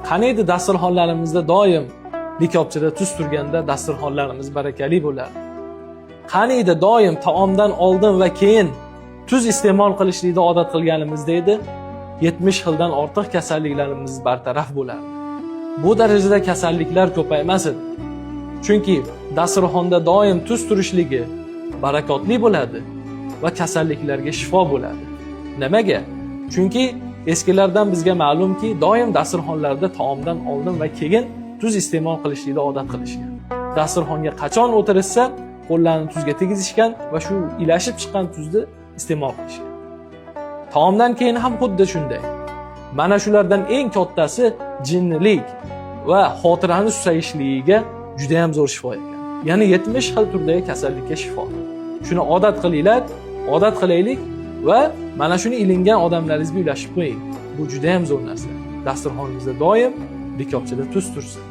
Qani edi dasturxonlarimizda doim likopchada tuz turganda dasturxonlarimiz barakali bo'lardi. Qani edi doim taomdan oldin va keyin tuz iste'mol qilishlikni odat qilganimizda edi 70 xildan ortiq kasalliklarimiz bartaraf bo'lardi. Bu darajada kasalliklar ko'paymas edi. Chunki dasturxonda doim tuz turishligi barakotli bo'ladi va kasalliklarga shifo bo'ladi. Nimaga? Chunki eskilardan bizga ma'lumki, doim dasturxonlarda taomdan oldin va keyin tuz iste'mol qilishlikni odat qilishgan. Dasturxonga qachon o'tirishsa, qo'llarni tuzga tegizishgan va shu ilashib chiqqan tuzni iste'mol qilishgan. Taomdan keyin ham xuddi shunday. Mana shulardan eng kattasi jinnilik va xotirani susayishligiga juda ham zo'r shifo ekan. Ya'ni 70 xil turdagi kasallikka shifo. Shuni odat qilinglar, odat qilaylik va mana shuni ilingan odamlaringizga ulashib qo'ying. Bu juda ham zo'r narsa. Dasturxoningizda doim likopchada tuz tursin.